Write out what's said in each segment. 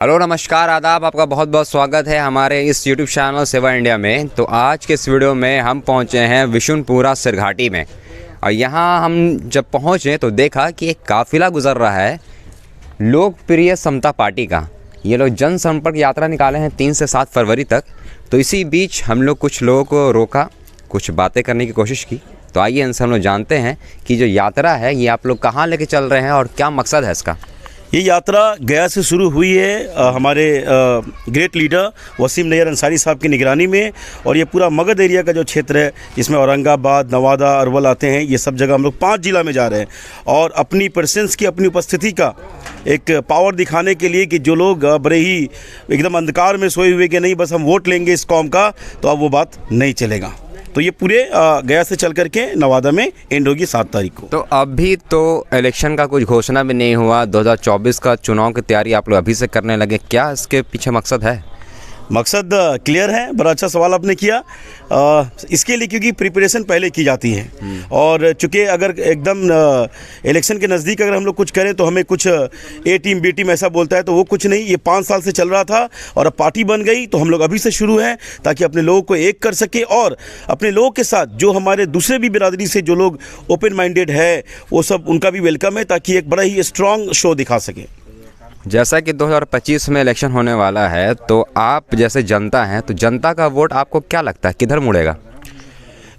Hello नमस्कार आदाब, आपका बहुत बहुत स्वागत है हमारे इस यूट्यूब चैनल सेवा इंडिया में। तो आज के इस वीडियो में हम पहुंचे हैं विशुनपुरा सिरघाटी में, और यहाँ हम जब पहुंचे तो देखा कि एक काफ़िला गुजर रहा है लोकप्रिय समता पार्टी का। ये लोग जनसंपर्क यात्रा निकाले हैं 3 से 7 फरवरी तक। तो इसी बीच हम लोग कुछ लोगों को रोका, कुछ बातें करने की कोशिश की। तो आइए इनसे हम लोग जानते हैं कि जो यात्रा है ये आप लोग कहाँ लेके चल रहे हैं और क्या मकसद है इसका। ये यात्रा गया से शुरू हुई है हमारे ग्रेट लीडर वसीम नैयर अंसारी साहब की निगरानी में, और ये पूरा मगध एरिया का जो क्षेत्र है जिसमें औरंगाबाद, नवादा, अरवल आते हैं, ये सब जगह हम लोग 5 जिला में जा रहे हैं। और अपनी प्रेजेंस की, अपनी उपस्थिति का एक पावर दिखाने के लिए कि जो लोग बड़े ही एकदम अंधकार में सोए हुए कि नहीं बस हम वोट लेंगे इस कौम का, तो अब वो बात नहीं चलेगा। तो ये पूरे गया से चल करके नवादा में एंड होगी 7 तारीख को। तो अभी तो इलेक्शन का कुछ घोषणा भी नहीं हुआ, 2024 का चुनाव की तैयारी आप लोग अभी से करने लगे, क्या इसके पीछे मकसद है? मकसद क्लियर है, बड़ा अच्छा सवाल आपने किया। इसके लिए क्योंकि प्रिपरेशन पहले की जाती है, और चूँकि अगर एकदम इलेक्शन के नज़दीक अगर हम लोग कुछ करें तो हमें कुछ ए टीम बी टीम ऐसा बोलता है, तो वो कुछ नहीं। ये 5 साल से चल रहा था और अब पार्टी बन गई, तो हम लोग अभी से शुरू हैं ताकि अपने लोगों को एक कर सके, और अपने लोगों के साथ जो हमारे दूसरे भी बिरादरी से जो लोग ओपन माइंडेड है वो सब उनका भी वेलकम है, ताकि एक बड़ा ही स्ट्रॉन्ग शो दिखा सके। जैसा कि 2025 में इलेक्शन होने वाला है, तो आप जैसे जनता हैं, तो जनता का वोट आपको क्या लगता है किधर मुड़ेगा?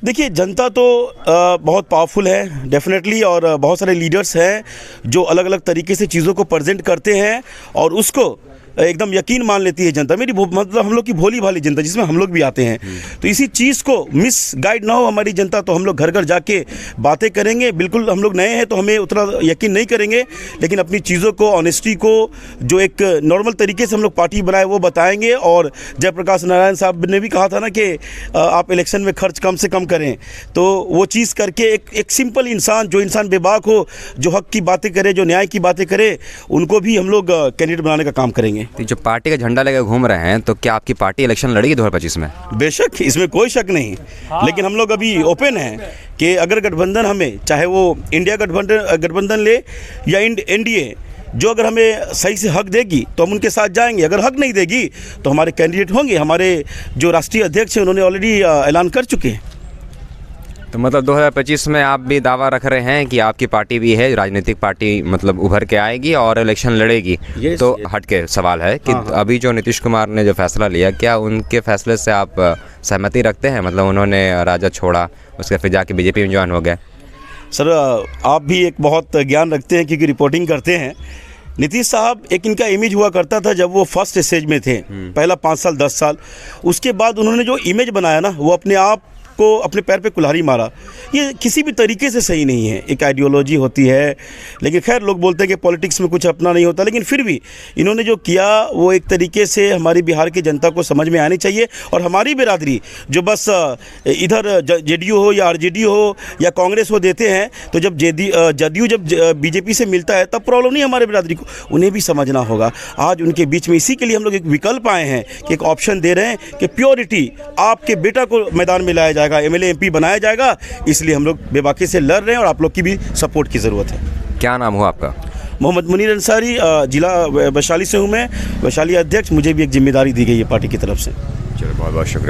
देखिए, जनता तो बहुत पावरफुल है डेफिनेटली, और बहुत सारे लीडर्स हैं जो अलग अलग तरीके से चीज़ों को प्रेजेंट करते हैं और उसको एकदम यकीन मान लेती है जनता। मेरी मतलब हम लोग की भोली भाली जनता जिसमें हम लोग भी आते हैं, तो इसी चीज़ को मिस गाइड ना हो हमारी जनता, तो हम लोग घर घर जाके बातें करेंगे। बिल्कुल हम लोग नए हैं तो हमें उतना यकीन नहीं करेंगे, लेकिन अपनी चीज़ों को, ऑनेस्टी को, जो एक नॉर्मल तरीके से हम लोग पार्टी बनाए वो बताएंगे। और जयप्रकाश नारायण साहब ने भी कहा था ना कि आप इलेक्शन में खर्च कम से कम करें, तो वो चीज़ करके एक सिंपल इंसान, जो इंसान बेबाक हो, जो हक की बातें करे, जो न्याय की बातें करे, उनको भी हम लोग कैंडिडेट बनाने का काम करेंगे। तो जो पार्टी का झंडा लेकर घूम रहे हैं, तो क्या आपकी पार्टी इलेक्शन लड़ेगी 2025 में? बेशक, इसमें कोई शक नहीं। लेकिन हम लोग अभी ओपन हैं कि अगर गठबंधन हमें, चाहे वो इंडिया गठबंधन ले या एनडीए, जो अगर हमें सही से हक देगी तो हम उनके साथ जाएंगे। अगर हक नहीं देगी तो हमारे कैंडिडेट होंगे। हमारे जो राष्ट्रीय अध्यक्ष हैं उन्होंने ऑलरेडी ऐलान कर चुके हैं। तो मतलब 2025 में आप भी दावा रख रहे हैं कि आपकी पार्टी भी है, राजनीतिक पार्टी मतलब उभर के आएगी और इलेक्शन लड़ेगी। तो हट के सवाल है कि अभी जो नीतीश कुमार ने जो फैसला लिया, क्या उनके फैसले से आप सहमति रखते हैं? मतलब उन्होंने राजा छोड़ा, उसके फिर जाके बीजेपी में ज्वाइन हो गए। सर, आप भी एक बहुत ज्ञान रखते हैं क्योंकि रिपोर्टिंग करते हैं। नीतीश साहब, एक इनका इमेज हुआ करता था जब वो फर्स्ट स्टेज में थे, पहला 5 साल 10 साल, उसके बाद उन्होंने जो इमेज बनाया ना, वो अपने आप को अपने पैर पे कुल्हाड़ी मारा। ये किसी भी तरीके से सही नहीं है। एक आइडियोलॉजी होती है, लेकिन खैर लोग बोलते हैं कि पॉलिटिक्स में कुछ अपना नहीं होता, लेकिन फिर भी इन्होंने जो किया वो एक तरीके से हमारी बिहार की जनता को समझ में आनी चाहिए। और हमारी बिरादरी जो बस इधर जेडीयू हो या आरजेडी हो या कांग्रेस वो देते हैं, तो जब जदयू जब बीजेपी से मिलता है तब प्रॉब्लम नहीं हमारे बिरादरी को, उन्हें भी समझना होगा। आज उनके बीच में इसी के लिए हम लोग एक विकल्प आए हैं कि एक ऑप्शन दे रहे हैं कि प्योरिटी, आपके बेटा को मैदान में लाया जाएगा, एमएलए एमपी बनाया जाएगा, इसलिए हम लोग बेबाकी से लड़ रहे हैं और आप लोग की भी सपोर्ट की ज़रूरत है। क्या नाम हुआ आपका? मोहम्मद मुनीर अंसारी, जिला वैशाली से हूँ मैं, वैशाली अध्यक्ष। मुझे भी एक जिम्मेदारी दी गई है पार्टी की तरफ से। चलो, बहुत बहुत शुक्रिया।